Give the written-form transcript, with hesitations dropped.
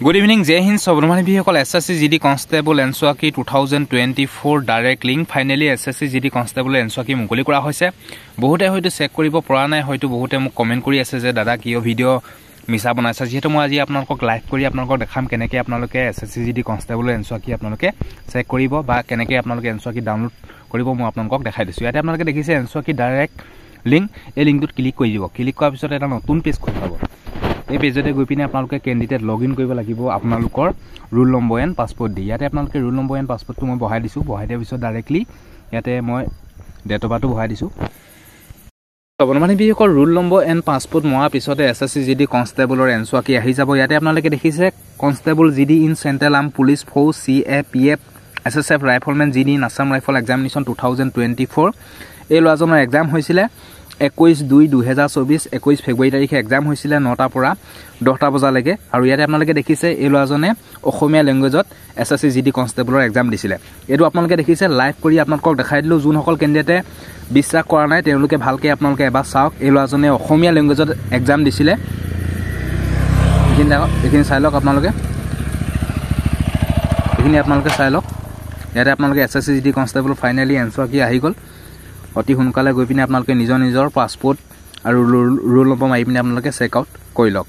Good evening, Jai Hind. Subramani Bhiyakol SSC GD Constable Enswaki 2024 direct link. Finally, SSC GD Constable Enswaki mukuli kora hoise. Bohote hoyto check koribo pora nai hoyto bohote muk comment kori ase je dada kiyo video misa banaisa jehetu moi aji apnalok live kori apnalok dekham keneke apnaloke SSC GD Constable Enswaki apnaloke check koribo ba keneke apnaloke Enswaki download koribo moi apnalok dekhai disu. Yate apnaloke dekhise Enswaki direct link e link dut click kori dibo. Click kora pisot eta notun page kholi pabo. এই পেজতে গৈ পিনে আপোনালোকে candidate login কৰিব লাগিব আপোনালোকৰ roll number and passport দি ইয়াতে আপোনালোকে roll number and পাছপোৰ্টটো মই বহাই দিছো বহাই দিয়াৰ পিছত ডাইৰেক্টলি ইয়াতে মই ডেট অফ বাৰ্থটো বহাই দিছো মানে বিহকৰ ৰোল নম্বৰ এণ্ড পাছপোৰ্ট মোৱা পিছতে এসএসসি জিডি কনষ্টেবলৰ এনসোৱাকি আহি যাব ইয়াতে আপোনালোকে দেখিছে constable GD in central arm police force CAPF SSF riflemen GD in Assam rifle examination 2024 এই লজনৰ এক্সাম হৈছিলে 21/2/2024 21 ফেব্ৰুৱাৰী তাৰিখে এক্সাম হৈছিলে 9টা পৰা 10টা বজালৈকে আৰু ইয়াতে আপোনালোকে দেখিছে এই লজনে অসমীয়া ল্যাঙ্গুৱেজত এসএসসি জিডি কনষ্টেবলৰ এক্সাম দিছিলে এটো আপোনালোকে দেখিছে লাইভ কৰি আপোনালোকক দেখাই দিলো যোন সকল ক্যান্ডিডেটে বিশ্বাস কৰা নাই তেওঁলোকে ভালকে আপোনালোকে এবাৰ চাওক এই লজনে অসমীয়া ল্যাঙ্গুৱেজত এক্সাম দিছিলে এখিনি চাই লওক আপোনালোকে এখিনি আপোনালোকে চাই লওক ইয়াতে আপোনালোকে এসএসসি জিডি কনষ্টেবল ফাইনালি এনসোৱাকি আহি গল অতি সোনকালে গৈ পিনে আপোনালোকে নিজৰ পাছপোৰ্ট আৰু ৰোল নম্বৰ মাৰি পিনে আপোনালোকে চেক আউট কৰি লওক